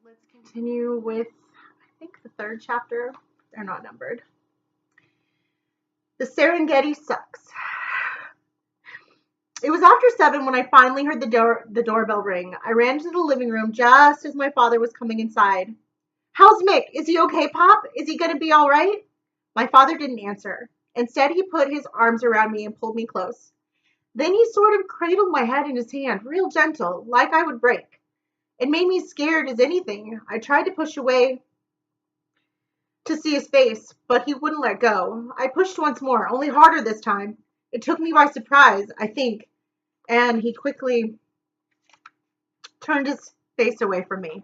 Let's continue with, I think, the third chapter. They're not numbered. The Serengeti sucks. It was after 7 when I finally heard the doorbell ring. I ran to the living room just as my father was coming inside. How's Mick? Is he okay, Pop? Is he going to be all right? My father didn't answer. Instead, he put his arms around me and pulled me close. Then he sort of cradled my head in his hand, real gentle, like I would break. It made me scared as anything. I tried to push away to see his face, but he wouldn't let go. I pushed once more, only harder this time. It took me by surprise, I think, and he quickly turned his face away from me.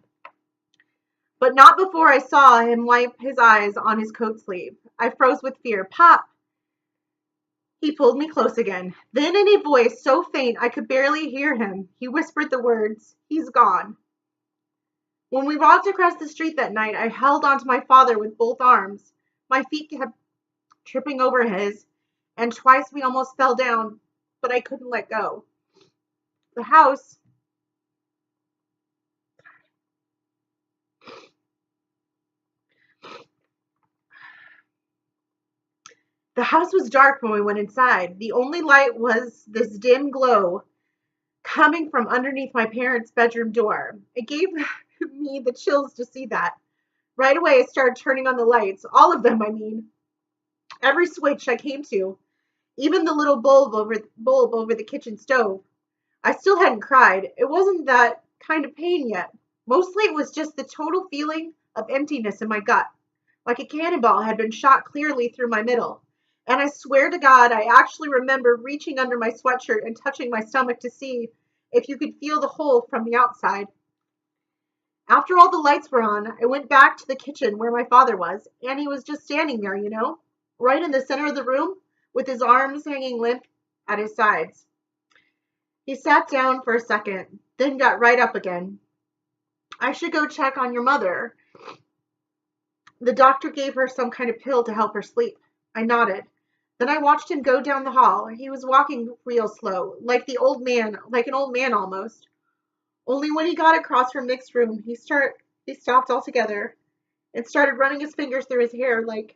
But not before I saw him wipe his eyes on his coat sleeve. I froze with fear. Pop! He pulled me close again. Then in a voice so faint I could barely hear him, he whispered the words, "He's gone." When we walked across the street that night, I held onto my father with both arms. My feet kept tripping over his, and twice we almost fell down, but I couldn't let go. The house was dark when we went inside. The only light was this dim glow coming from underneath my parents' bedroom door. It gave me the chills to see that. Right away, I started turning on the lights. All of them, I mean. Every switch I came to. Even the little bulb over the kitchen stove. I still hadn't cried. It wasn't that kind of pain yet. Mostly it was just the total feeling of emptiness in my gut. Like a cannonball had been shot clearly through my middle. And I swear to God, I actually remember reaching under my sweatshirt and touching my stomach to see if you could feel the hole from the outside. After all the lights were on, I went back to the kitchen where my father was, and he was just standing there, right in the center of the room, with his arms hanging limp at his sides. He sat down for a second, then got right up again. I should go check on your mother. The doctor gave her some kind of pill to help her sleep. I nodded. Then I watched him go down the hall. He was walking real slow, like an old man almost. Only when he got across from Mick's room, he stopped altogether and started running his fingers through his hair like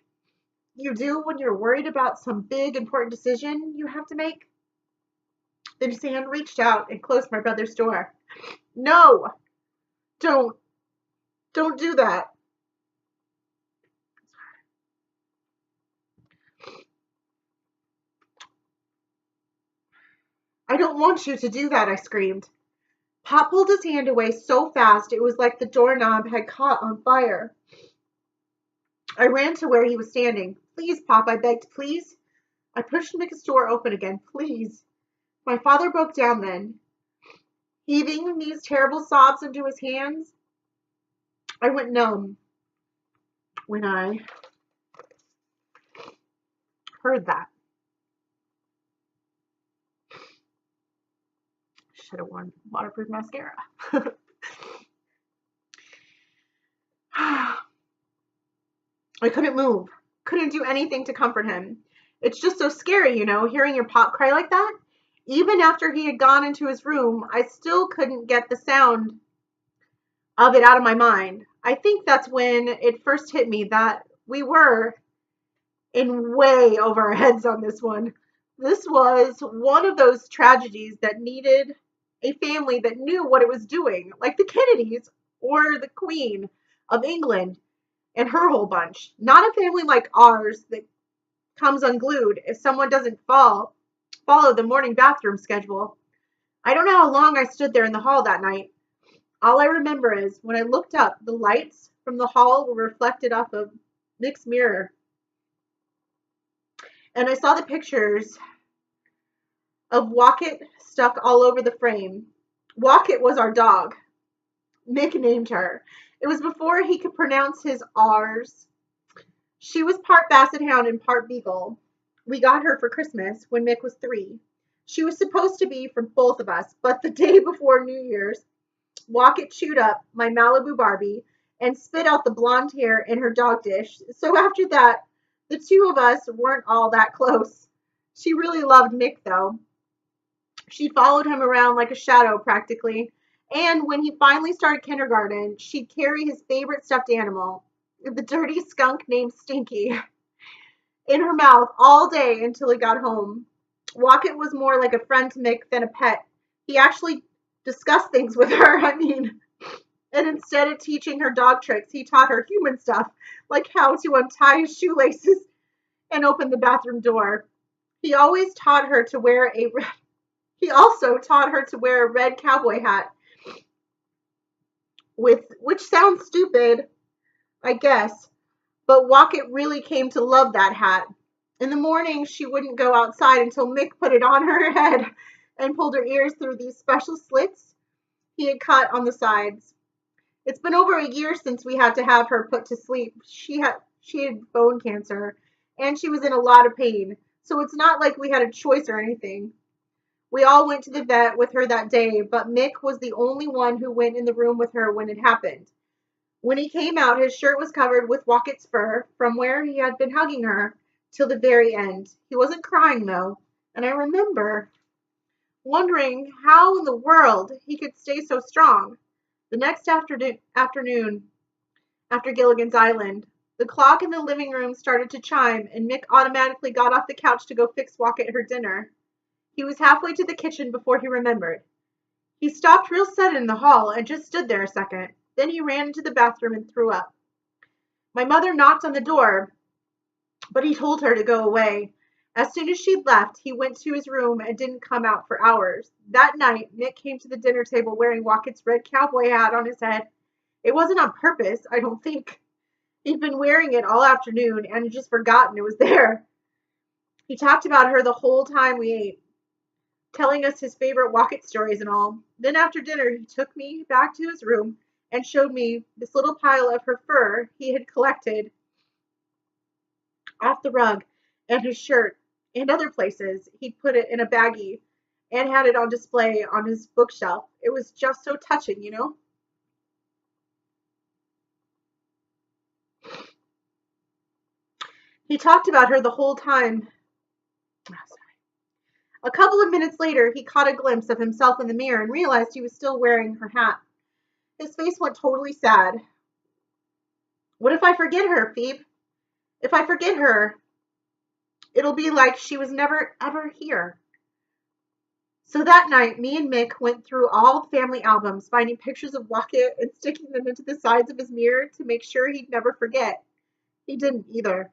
you do when you're worried about some big, important decision you have to make. Then his hand reached out and closed my brother's door. No! Don't do that. I don't want you to do that, I screamed. Pop pulled his hand away so fast it was like the doorknob had caught on fire. I ran to where he was standing. Please, Pop, I begged, please. I pushed Mick's door open again. Please. My father broke down then, heaving these terrible sobs into his hands. I went numb when I heard that. Should have worn waterproof mascara. I couldn't move. Couldn't do anything to comfort him. It's just so scary, hearing your pop cry like that. Even after he had gone into his room, I still couldn't get the sound of it out of my mind. I think that's when it first hit me that we were in way over our heads on this one. This was one of those tragedies that needed a family that knew what it was doing, like the Kennedys or the Queen of England and her whole bunch. Not a family like ours that comes unglued if someone doesn't follow the morning bathroom schedule. I don't know how long I stood there in the hall that night. All I remember is when I looked up, the lights from the hall were reflected off of Mick's mirror. And I saw the pictures of Wocket stuck all over the frame. Wocket was our dog. Mick named her. It was before he could pronounce his R's. She was part Basset Hound and part Beagle. We got her for Christmas when Mick was 3. She was supposed to be for both of us, but the day before New Year's, Wocket chewed up my Malibu Barbie and spit out the blonde hair in her dog dish. So after that, the two of us weren't all that close. She really loved Mick, though. She followed him around like a shadow, practically, And when he finally started kindergarten, she'd carry his favorite stuffed animal, the dirty skunk named Stinky, in her mouth all day until he got home. Wocket was more like a friend to Mick than a pet. He actually discussed things with her, and instead of teaching her dog tricks, he taught her human stuff, like how to untie his shoelaces and open the bathroom door. He always taught her to wear a he also taught her to wear a red cowboy hat, with which sounds stupid, I guess, but Wocket really came to love that hat. In the morning, she wouldn't go outside until Mick put it on her head and pulled her ears through these special slits he had cut on the sides. It's been over a year since we had to have her put to sleep. She had bone cancer, and she was in a lot of pain, so it's not like we had a choice or anything. We all went to the vet with her that day, but Mick was the only one who went in the room with her when it happened. When he came out, his shirt was covered with Wocket's fur from where he had been hugging her till the very end. He wasn't crying, though, and I remember wondering how in the world he could stay so strong. The next afternoon, after Gilligan's Island, the clock in the living room started to chime, and Mick automatically got off the couch to go fix Wocket her dinner. He was halfway to the kitchen before he remembered. He stopped real sudden in the hall and just stood there a second. Then he ran into the bathroom and threw up. My mother knocked on the door, but he told her to go away. As soon as she'd left, he went to his room and didn't come out for hours. That night, Nick came to the dinner table wearing Wocket's red cowboy hat on his head. It wasn't on purpose, I don't think. He'd been wearing it all afternoon and had just forgotten it was there. He talked about her the whole time we ate, telling us his favorite Wocket stories and all. Then after dinner, he took me back to his room and showed me this little pile of her fur he had collected off the rug, and his shirt and other places. He'd put it in a baggie and had it on display on his bookshelf. It was just so touching. He talked about her the whole time. Oh, sorry. A couple of minutes later, he caught a glimpse of himself in the mirror and realized he was still wearing her hat. His face went totally sad. What if I forget her, Phoebe? If I forget her, it'll be like she was never, ever here. So that night, me and Mick went through all the family albums, finding pictures of Wocket and sticking them into the sides of his mirror to make sure he'd never forget. He didn't either.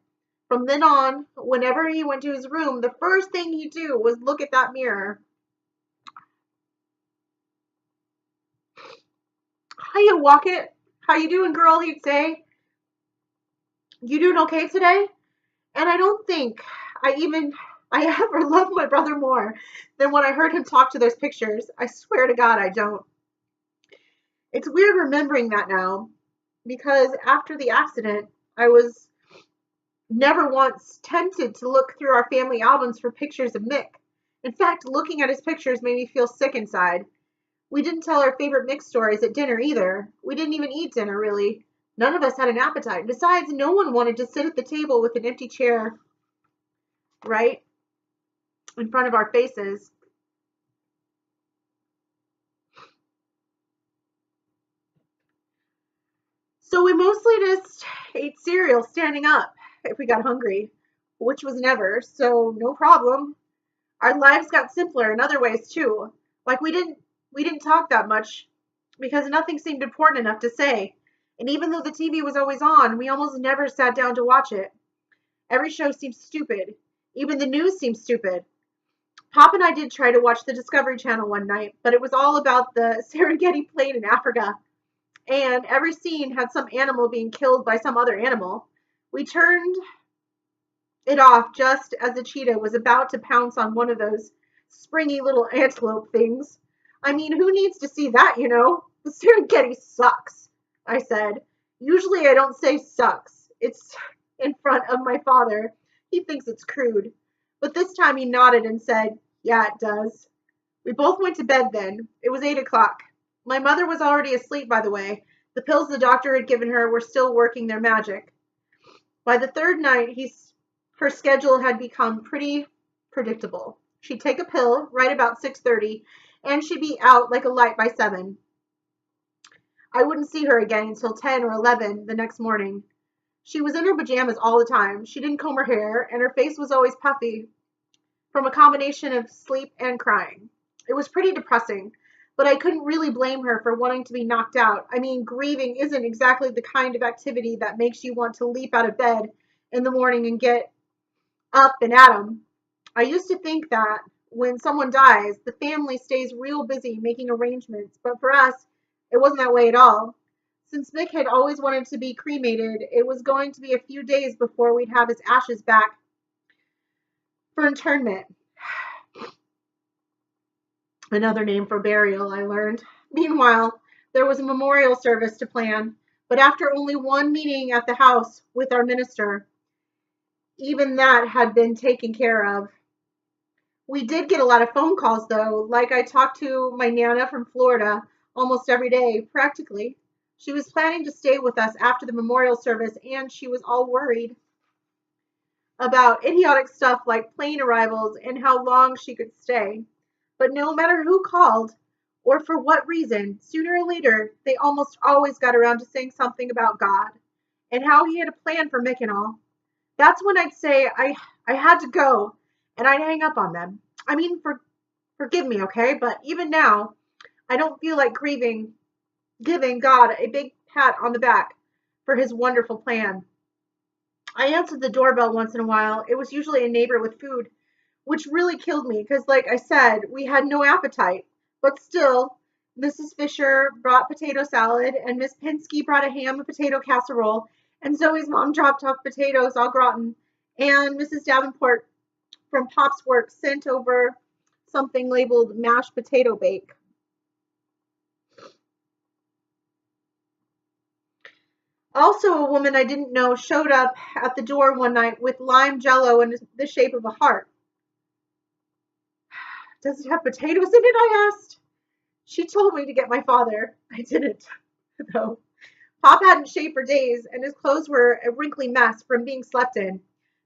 From then on, whenever he went to his room, the first thing he'd do was look at that mirror. Hiya, Wocket. How you doing, girl? He'd say. You doing okay today? And I don't think I ever loved my brother more than when I heard him talk to those pictures. I swear to God, I don't. It's weird remembering that now, because after the accident, I was never once tempted to look through our family albums for pictures of Mick. In fact, looking at his pictures made me feel sick inside. We didn't tell our favorite Mick stories at dinner either. We didn't even eat dinner, really. None of us had an appetite. Besides, no one wanted to sit at the table with an empty chair right in front of our faces. So we mostly just ate cereal standing up if we got hungry, which was never, so no problem. Our lives got simpler in other ways too. Like we didn't talk that much because nothing seemed important enough to say. And even though the TV was always on, we almost never sat down to watch it. Every show seemed stupid. Even the news seemed stupid. Pop and I did try to watch the Discovery Channel one night, but it was all about the Serengeti Plain in Africa. And every scene had some animal being killed by some other animal. We turned it off just as the cheetah was about to pounce on one of those springy little antelope things. I mean, who needs to see that? The Serengeti sucks, I said. Usually I don't say sucks. It's in front of my father. He thinks it's crude. But this time he nodded and said, yeah, it does. We both went to bed then. It was 8 o'clock. My mother was already asleep, by the way. The pills the doctor had given her were still working their magic. By the third night, her schedule had become pretty predictable. She'd take a pill right about 6:30, and she'd be out like a light by 7. I wouldn't see her again until 10 or 11 the next morning. She was in her pajamas all the time. She didn't comb her hair, and her face was always puffy from a combination of sleep and crying. It was pretty depressing, but I couldn't really blame her for wanting to be knocked out. I mean, grieving isn't exactly the kind of activity that makes you want to leap out of bed in the morning and get up and at 'em. I used to think that when someone dies, the family stays real busy making arrangements, but for us, it wasn't that way at all. Since Mick had always wanted to be cremated, it was going to be a few days before we'd have his ashes back for internment. Another name for burial, I learned. Meanwhile, there was a memorial service to plan, but after only one meeting at the house with our minister, even that had been taken care of. We did get a lot of phone calls, though. Like, I talked to my Nana from Florida almost every day, practically. She was planning to stay with us after the memorial service, and she was all worried about idiotic stuff like plane arrivals and how long she could stay. But no matter who called or for what reason, sooner or later, they almost always got around to saying something about God and how he had a plan for Mick and all. That's when I'd say I had to go and I'd hang up on them. I mean, forgive me, okay? But even now, I don't feel like giving God a big pat on the back for his wonderful plan. I answered the doorbell once in a while. It was usually a neighbor with food, which really killed me because, like I said, we had no appetite. But still, Mrs. Fisher brought potato salad, and Miss Pinsky brought a ham and potato casserole, and Zoe's mom dropped off potatoes au gratin, and Mrs. Davenport from Pop's work sent over something labeled mashed potato bake. Also, a woman I didn't know showed up at the door one night with lime jello in the shape of a heart. Does it have potatoes in it? I asked. She told me to get my father. I didn't, though. Pop hadn't shaved for days, and his clothes were a wrinkly mess from being slept in.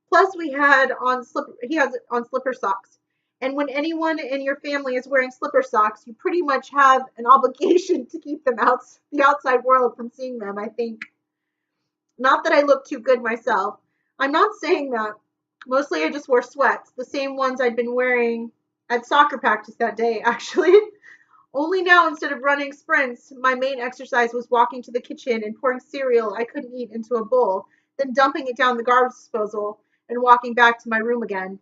Plus, he has on slipper socks. And when anyone in your family is wearing slipper socks, you pretty much have an obligation to keep the outside world from seeing them, I think. Not that I look too good myself. I'm not saying that. Mostly I just wore sweats, the same ones I'd been wearing at soccer practice that day, actually. Only now, instead of running sprints, my main exercise was walking to the kitchen and pouring cereal I couldn't eat into a bowl, then dumping it down the garbage disposal and walking back to my room again.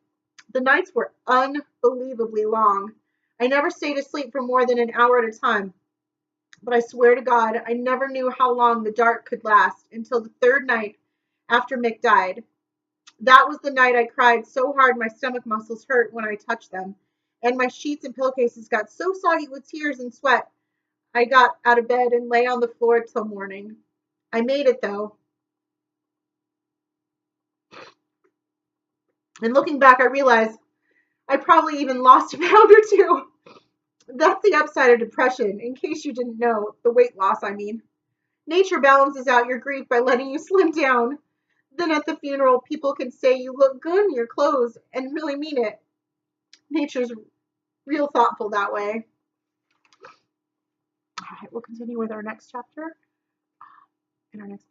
The nights were unbelievably long. I never stayed asleep for more than an hour at a time. But I swear to God, I never knew how long the dark could last until the third night after Mick died. That was the night I cried so hard my stomach muscles hurt when I touched them, and my sheets and pillowcases got so soggy with tears and sweat, I got out of bed and lay on the floor till morning. I made it, though. And looking back, I realized I probably even lost a pound or two. That's the upside of depression, in case you didn't know. The weight loss, I mean. Nature balances out your grief by letting you slim down. Then at the funeral, people can say you look good in your clothes and really mean it. Nature's real thoughtful that way. All right, we'll continue with our next chapter in our next